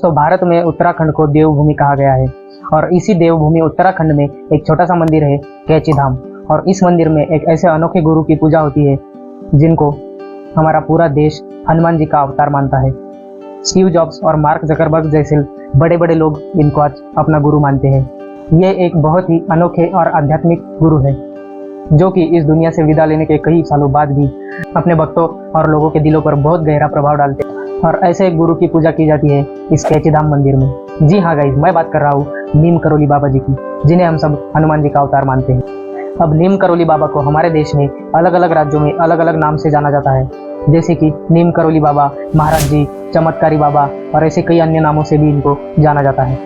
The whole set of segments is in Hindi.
दोस्तों, भारत में उत्तराखंड को देवभूमि कहा गया है और इसी देवभूमि उत्तराखंड में एक छोटा सा मंदिर है, कैची धाम। और इस मंदिर में एक ऐसे अनोखे गुरु की पूजा होती है जिनको हमारा पूरा देश हनुमान जी का अवतार मानता है। स्टीव जॉब्स और मार्क जकरबर्ग जैसे बड़े बड़े लोग इनको आज अपना गुरु मानते हैं। ये एक बहुत ही अनोखे और आध्यात्मिक गुरु है जो कि इस दुनिया से विदा लेने के कई सालों बाद भी अपने भक्तों और लोगों के दिलों पर बहुत गहरा प्रभाव डालते हैं। और ऐसे एक गुरु की पूजा की जाती है इस कैची धाम मंदिर में। जी हाँ गाइस, मैं बात कर रहा हूँ नीम करोली बाबा जी की, जिन्हें हम सब हनुमान जी का अवतार मानते हैं। अब नीम करोली बाबा को हमारे देश में अलग अलग राज्यों में अलग अलग नाम से जाना जाता है, जैसे कि नीम करोली बाबा, महाराज जी, चमत्कारी बाबा और ऐसे कई अन्य नामों से भी इनको जाना जाता है।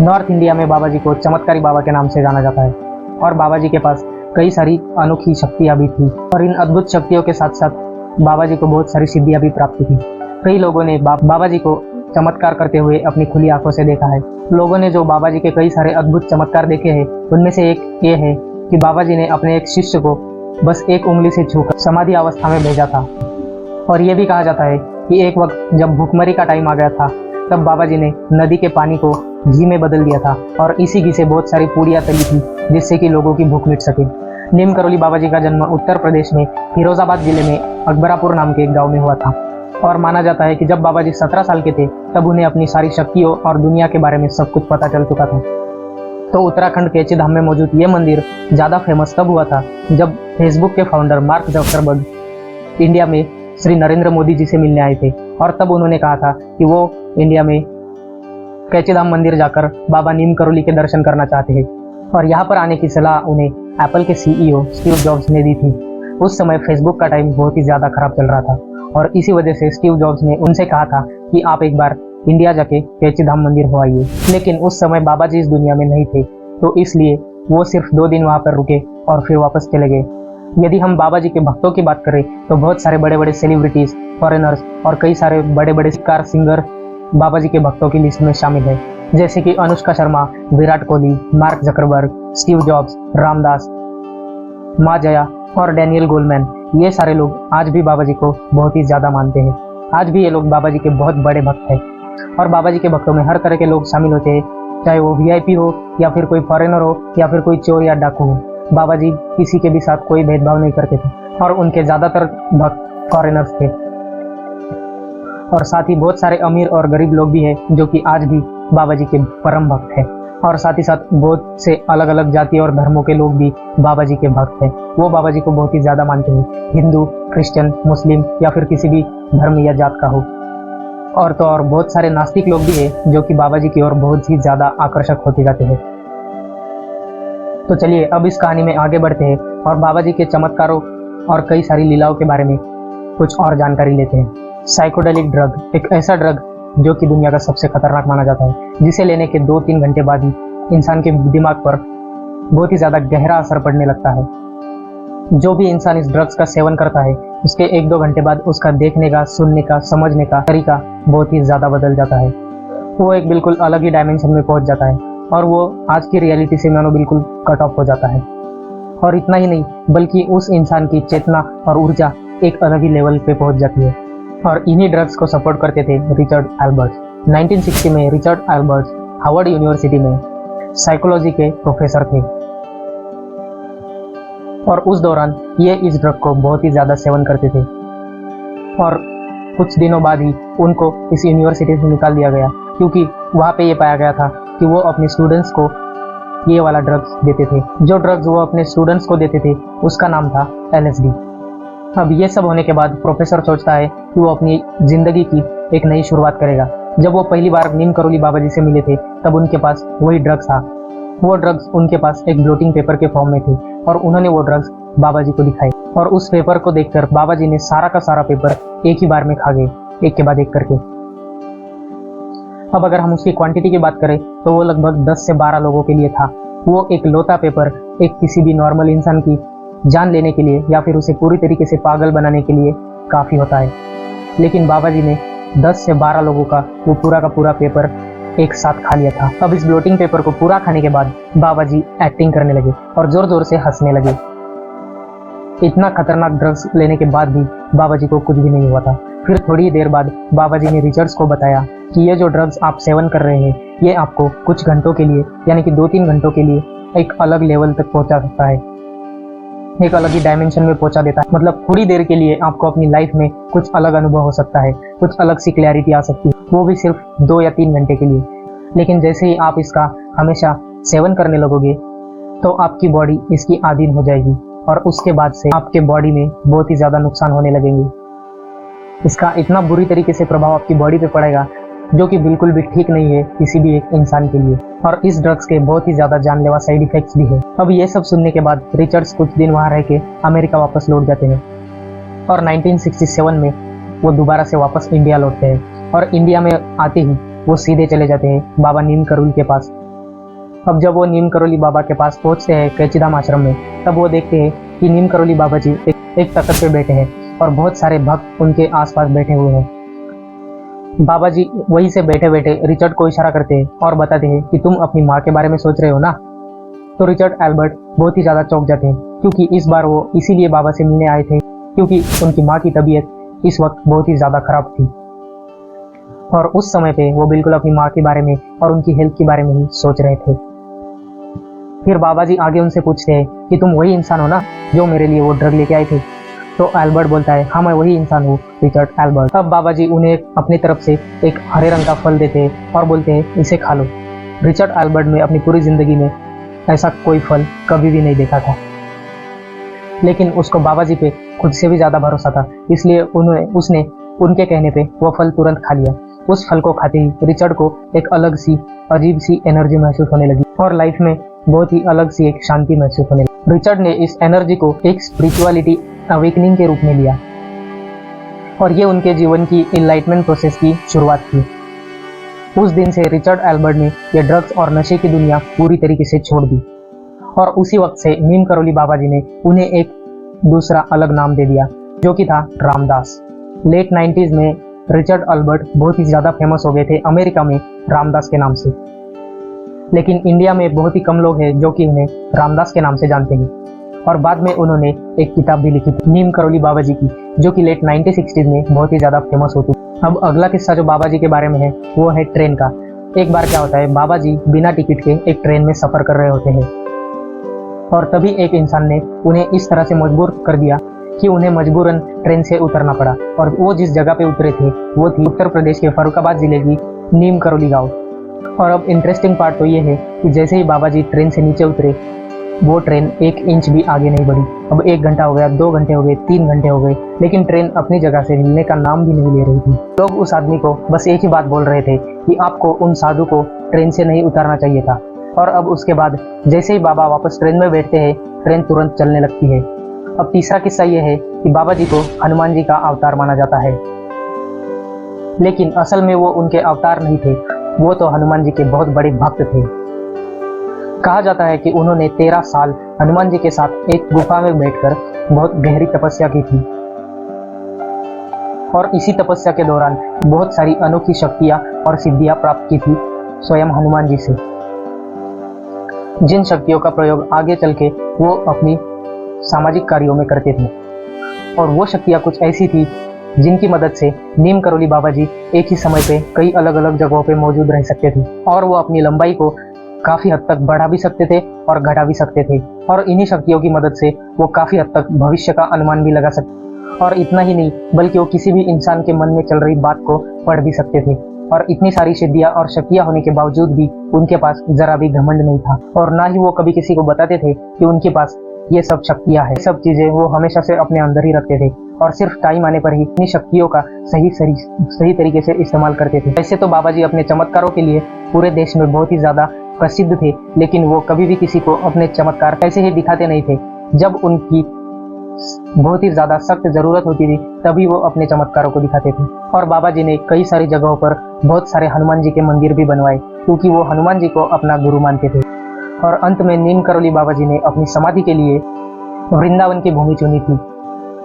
नॉर्थ इंडिया में बाबा जी को चमत्कारी बाबा के नाम से जाना जाता है और बाबा जी के पास कई सारी अनोखी शक्तियाँ भी थी और इन अद्भुत शक्तियों के साथ साथ बाबा जी को बहुत सारी सिद्धियाँ भी प्राप्त थी। कई लोगों ने बाबा जी को चमत्कार करते हुए अपनी खुली आंखों से देखा है। लोगों ने जो बाबा जी के कई सारे अद्भुत चमत्कार देखे हैं उनमें से एक ये है कि बाबा जी ने अपने एक शिष्य को बस एक उंगली से छूकर समाधि अवस्था में भेजा था। और ये भी कहा जाता है कि एक वक्त जब भूखमरी का टाइम आ गया था तब बाबा जी ने नदी के पानी को घी में बदल दिया था और इसी घी से बहुत सारी पूड़ियाँ तली थी जिससे कि लोगों की भूख मिट सके। नीम करोली बाबा जी का जन्म उत्तर प्रदेश में फिरोजाबाद जिले में अकबरापुर नाम के एक गाँव में हुआ था और माना जाता है कि जब बाबा जी 17 साल के थे तब उन्हें अपनी सारी शक्तियों और दुनिया के बारे में सब कुछ पता चल चुका था। तो उत्तराखंड कैची धाम में मौजूद ये मंदिर ज़्यादा फेमस तब हुआ था जब फेसबुक के फाउंडर मार्क जकरबर्ग इंडिया में श्री नरेंद्र मोदी जी से मिलने आए थे और तब उन्होंने कहा था कि वो इंडिया में कैची धाम मंदिर जाकर बाबा नीम करोली के दर्शन करना चाहते हैं। और यहाँ पर आने की सलाह उन्हें एप्पल के सीईओ स्टीव जॉब्स ने दी थी। उस समय फेसबुक का टाइम बहुत ही ज़्यादा खराब चल रहा था और इसी वजह से स्टीव जॉब्स ने उनसे कहा था कि आप एक बार इंडिया जाके कैची धाम मंदिर हो आइए। लेकिन उस समय बाबा जी इस दुनिया में नहीं थे, तो इसलिए वो सिर्फ 2 दिन वहाँ पर रुके और फिर वापस चले गए। यदि हम बाबा जी के भक्तों की बात करें तो बहुत सारे बड़े बड़े सेलिब्रिटीज, फॉरेनर्स और कई सारे बड़े बड़े कार सिंगर बाबा जी के भक्तों की लिस्ट में शामिल है, जैसे कि Anushka Sharma, Virat Kohli, mark Zuckerberg, Steve jobs, Ramdas, माँ जया और डैनियल गोलमैन। ये सारे लोग आज भी बाबा जी को बहुत ही ज़्यादा मानते हैं। आज भी ये लोग बाबा जी के बहुत बड़े भक्त हैं और बाबा जी के भक्तों में हर तरह के लोग शामिल होते हैं, चाहे वो वीआईपी हो या फिर कोई फॉरेनर हो या फिर कोई चोर या डाकू हो। बाबा जी किसी के भी साथ कोई भेदभाव नहीं करते थे और उनके ज़्यादातर भक्त फॉरेनर्स थे। और साथ ही बहुत सारे अमीर और गरीब लोग भी हैं जो कि आज भी बाबा जी के परम भक्त हैं। और साथ ही साथ बहुत से अलग अलग जाति और धर्मों के लोग भी बाबा जी के भक्त हैं। वो बाबा जी को बहुत ही ज़्यादा मानते हैं, हिंदू, क्रिश्चियन, मुस्लिम या फिर किसी भी धर्म या जात का हो। और तो और बहुत सारे नास्तिक लोग भी हैं जो कि बाबा जी की ओर बहुत ही ज़्यादा आकर्षक होते जाते हैं। तो चलिए अब इस कहानी में आगे बढ़ते हैं और बाबा जी के चमत्कारों और कई सारी लीलाओं के बारे में कुछ और जानकारी लेते हैं। साइकोडेलिक ड्रग एक ऐसा ड्रग जो कि दुनिया का सबसे खतरनाक माना जाता है, जिसे लेने के 2-3 घंटे बाद ही इंसान के दिमाग पर बहुत ही ज़्यादा गहरा असर पड़ने लगता है। जो भी इंसान इस ड्रग्स का सेवन करता है उसके 1-2 घंटे बाद उसका देखने का, सुनने का, समझने का तरीका बहुत ही ज़्यादा बदल जाता है। वो एक बिल्कुल अलग ही डायमेंशन में पहुंच जाता है और वो आज की रियलिटी से मानो बिल्कुल कट ऑफ हो जाता है। और इतना ही नहीं बल्कि उस इंसान की चेतना और ऊर्जा एक अलग ही लेवल पे पहुंच जाती है। और इन्हीं ड्रग्स को सपोर्ट करते थे रिचर्ड एल्बर्ट। 1960 में रिचर्ड एल्बर्ट हार्वर्ड यूनिवर्सिटी में साइकोलॉजी के प्रोफेसर थे और उस दौरान ये इस ड्रग को बहुत ही ज़्यादा सेवन करते थे और कुछ दिनों बाद ही उनको इस यूनिवर्सिटी से निकाल दिया गया, क्योंकि वहाँ पे ये पाया गया था कि वो अपने स्टूडेंट्स को ये वाला ड्रग्स देते थे। जो ड्रग्स वो अपने स्टूडेंट्स को देते थे उसका नाम था LSD। अब ये सब होने के बाद प्रोफेसर सोचता है कि वो अपनी ज़िंदगी की एक नई शुरुआत करेगा। जब वो पहली बार नीम करोली बाबा जी से मिले थे तब उनके पास वही ड्रग्स था। वो ड्रग्स उनके पास एक ब्लोटिंग पेपर के फॉर्म में थे और उन्होंने वो ड्रग्स बाबा जी को दिखाए और उस पेपर को देखकर बाबा जी ने सारा का सारा पेपर एक ही बार में खा गए, एक के बाद एक करके। अब अगर हम उसकी क्वांटिटी की बात करें तो वो लगभग 10 से 12 लोगों के लिए था। वो एक लौता पेपर एक किसी भी नॉर्मल इंसान की जान लेने के लिए या फिर उसे पूरी तरीके से पागल बनाने के लिए काफ़ी होता है, लेकिन बाबा जी ने 10 से 12 लोगों का वो पूरा का पूरा पेपर एक साथ खा लिया था। अब इस ब्लोटिंग पेपर को पूरा खाने के बाद बाबा जी एक्टिंग करने लगे और जोर जोर से हंसने लगे। इतना खतरनाक ड्रग्स लेने के बाद भी बाबा जी को कुछ भी नहीं हुआ था। फिर थोड़ी देर बाद बाबा जी ने रिचर्ड्स को बताया कि ये जो ड्रग्स आप सेवन कर रहे हैं ये आपको कुछ घंटों के लिए यानी कि 2-3 घंटों के लिए एक अलग लेवल तक पहुंचा सकता है, एक अलग ही डायमेंशन में पहुंचा देता है। मतलब थोड़ी देर के लिए आपको अपनी लाइफ में कुछ अलग अनुभव हो सकता है, कुछ अलग सी क्लैरिटी आ सकती है, वो भी सिर्फ 2 या 3 घंटे के लिए। लेकिन जैसे ही आप इसका हमेशा सेवन करने लगोगे तो आपकी बॉडी इसकी आदीन हो जाएगी और उसके बाद से आपके बॉडी में बहुत ही ज़्यादा नुकसान होने लगेंगे। इसका इतना बुरी तरीके से प्रभाव आपकी बॉडी पे पड़ेगा जो कि बिल्कुल भी ठीक नहीं है किसी भी एक इंसान के लिए। और इस ड्रग्स के बहुत ही ज़्यादा जानलेवा साइड इफेक्ट्स भी है। अब ये सब सुनने के बाद रिचर्ड्स कुछ दिन वहाँ रह के अमेरिका वापस लौट जाते हैं और 1967 में वो दोबारा से वापस इंडिया लौटते हैं। और इंडिया में आते ही वो सीधे चले जाते हैं बाबा नीम करोली के पास। अब जब वो नीम करोली बाबा के पास पहुंचते हैं कैचीधाम आश्रम में, तब वो देखते हैं कि नीम करोली बाबा जी एक तख्त पे बैठे हैं और बहुत सारे भक्त उनके आसपास बैठे हुए हैं। बाबा जी वहीं से बैठे बैठे रिचर्ड को इशारा करते हैं और बताते हैं कि तुम अपनी माँ के बारे में सोच रहे हो ना। तो रिचर्ड एल्बर्ट बहुत ही ज़्यादा चौंक जाते हैं क्योंकि इस बार वो इसीलिए बाबा से मिलने आए थे क्योंकि उनकी माँ की तबीयत इस वक्त बहुत ही ज़्यादा खराब थी और उस समय पे वो बिल्कुल अपनी माँ के बारे में और उनकी हेल्थ के बारे में ही सोच रहे थे। फिर बाबा जी आगे उनसे पूछते हैं कि तुम वही इंसान हो ना जो मेरे लिए वो ड्रग लेके आए थे। तो एल्बर्ट बोलता है हाँ मैं वही इंसान हूँ रिचर्ड एल्बर्ट। अब बाबा जी उन्हें अपनी तरफ से एक हरे रंग का फल देते हैं और बोलते हैं इसे खा लो। रिचर्ड एल्बर्ट ने अपनी पूरी जिंदगी में ऐसा कोई फल कभी भी नहीं देखा था, लेकिन उसको बाबा जी पे खुद से भी ज़्यादा भरोसा था, इसलिए उसने उनके कहने पे वो फल तुरंत खा लिया। उस फल को खाते ही रिचर्ड को एक अलग सी अजीब सी एनर्जी महसूस होने लगी और लाइफ में बहुत ही अलग सी एक शांति महसूस होने लगी। रिचर्ड ने इस एनर्जी को एक स्पिरिचुअलिटी अवेकनिंग के रूप में लिया और ये उनके जीवन की इनलाइटमेंट प्रोसेस की शुरुआत थी। उस दिन से रिचर्ड एल्बर्ट ने ये ड्रग्स और नशे की दुनिया पूरी तरीके से छोड़ दी और उसी वक्त से नीम करोली बाबा जी ने उन्हें एक दूसरा अलग नाम दे दिया जो कि था रामदास। लेट 90s में रिचर्ड एल्बर्ट बहुत ही ज़्यादा फेमस हो गए थे अमेरिका में रामदास के नाम से, लेकिन इंडिया में बहुत ही कम लोग हैं जो कि उन्हें रामदास के नाम से जानते हैं। और बाद में उन्होंने एक किताब भी लिखी थी नीम करोली बाबा जी की जो कि लेट 1960s में बहुत ही ज़्यादा फेमस होती। अब अगला किस्सा जो बाबा जी के बारे में है वो है ट्रेन का। एक बार क्या होता है, बाबा जी बिना टिकट के एक ट्रेन में सफ़र कर रहे होते हैं और तभी एक इंसान ने उन्हें इस तरह से मजबूर कर दिया कि उन्हें मजबूरन ट्रेन से उतरना पड़ा। और वो जिस जगह पे उतरे थे वो थी उत्तर प्रदेश के फर्रुखाबाद जिले की नीम करोली गाँव। और अब इंटरेस्टिंग पार्ट तो ये है कि जैसे ही बाबा जी ट्रेन से नीचे उतरे वो ट्रेन 1 इंच भी आगे नहीं बढ़ी। अब 1 घंटा हो गया, 2 घंटे हो गए, 3 घंटे हो गए, लेकिन ट्रेन अपनी जगह से हिलने का नाम भी नहीं ले रही थी। लोग उस आदमी को बस एक ही बात बोल रहे थे कि आपको उन साधु को ट्रेन से नहीं उतारना चाहिए था। और अब उसके बाद जैसे ही बाबा वापस ट्रेन में बैठते हैं ट्रेन तुरंत चलने लगती है। अब तीसरा किस्सा ये है कि बाबा जी को हनुमान जी का अवतार माना जाता है, लेकिन असल में वो उनके अवतार नहीं थे, वो तो हनुमान जी के बहुत बड़े भक्त थे। कहा जाता है कि उन्होंने 13 साल हनुमान जी के साथ एक गुफा में बैठकर बहुत गहरी तपस्या की थी और इसी तपस्या के दौरान बहुत सारी अनोखी शक्तियां और सिद्धियां प्राप्त की थी स्वयं हनुमान जी से, जिन शक्तियों का प्रयोग आगे चल के वो अपनी सामाजिक कार्यों में करते थे। और वो शक्तियां कुछ ऐसी थी जिनकी मदद से नीम करोली बाबा जी एक ही समय पे कई अलग अलग जगहों पे मौजूद रह सकते थे और वो अपनी लंबाई को काफ़ी हद तक बढ़ा भी सकते थे और घटा भी सकते थे। और इन्हीं शक्तियों की मदद से वो काफ़ी हद तक भविष्य का अनुमान भी लगा सकते। और इतना ही नहीं बल्कि वो किसी भी इंसान के मन में चल रही बात को पढ़ भी सकते थे। और इतनी सारी सिद्धियां और शक्तियां होने के बावजूद भी उनके पास जरा भी घमंड नहीं था और ना ही वो कभी किसी को बताते थे कि उनके पास ये सब शक्तियां हैं। सब चीज़ें वो हमेशा से अपने अंदर ही रखते थे और सिर्फ टाइम आने पर ही अपनी शक्तियों का सही तरीके से इस्तेमाल करते थे। वैसे तो बाबा जी अपने चमत्कारों के लिए पूरे देश में बहुत ही ज़्यादा प्रसिद्ध थे, लेकिन वो कभी भी किसी को अपने चमत्कार ऐसे ही दिखाते नहीं थे। जब उनकी बहुत ही ज़्यादा सख्त ज़रूरत होती थी तभी वो अपने चमत्कारों को दिखाते थे। और बाबा जी ने कई सारी जगहों पर बहुत सारे हनुमान जी के मंदिर भी बनवाए क्योंकि वो हनुमान जी को अपना गुरु मानते थे। और अंत में नीम करोली बाबा जी ने अपनी समाधि के लिए वृंदावन की भूमि चुनी थी।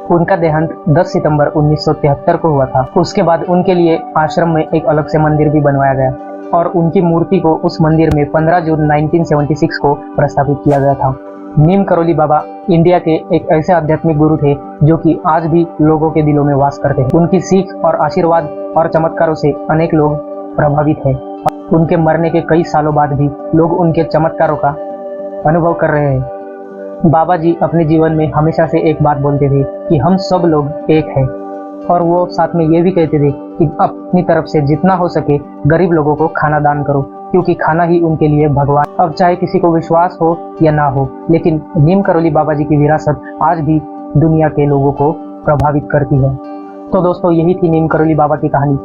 उनका देहांत 10 सितंबर 1973 को हुआ था। उसके बाद उनके लिए आश्रम में एक अलग से मंदिर भी बनवाया गया और उनकी मूर्ति को उस मंदिर में 15 जून 1976 को प्रस्तावित किया गया था। नीम करोली बाबा इंडिया के एक ऐसे आध्यात्मिक गुरु थे जो कि आज भी लोगों के दिलों में वास करते हैं। उनकी सीख और आशीर्वाद और चमत्कारों से अनेक लोग प्रभावित है। उनके मरने के कई सालों बाद भी लोग उनके चमत्कारों का अनुभव कर रहे हैं। बाबा जी अपने जीवन में हमेशा से एक बात बोलते थे कि हम सब लोग एक हैं, और वो साथ में ये भी कहते थे कि अपनी तरफ से जितना हो सके गरीब लोगों को खाना दान करो, क्योंकि खाना ही उनके लिए भगवान। अब चाहे किसी को विश्वास हो या ना हो, लेकिन नीम करौली बाबा जी की विरासत आज भी दुनिया के लोगों को प्रभावित करती है। तो दोस्तों, यही थी नीम करौली बाबा की कहानी।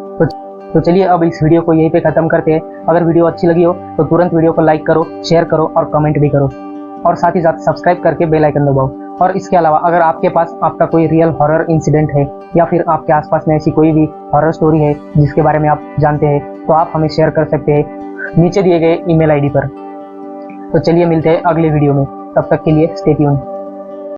तो चलिए अब इस वीडियो को यहीं पे खत्म करते हैं। अगर वीडियो अच्छी लगी हो तो तुरंत वीडियो को लाइक करो, शेयर करो और कमेंट भी करो, और साथ ही साथ सब्सक्राइब करके बेल आइकन दबाओ। और इसके अलावा अगर आपके पास आपका कोई रियल हॉरर इंसिडेंट है, या फिर आपके आसपास में ऐसी कोई भी हॉरर स्टोरी है जिसके बारे में आप जानते हैं, तो आप हमें शेयर कर सकते हैं नीचे दिए गए ईमेल आईडी पर। तो चलिए मिलते हैं अगले वीडियो में, तब तक के लिए स्टे ट्यून्ड।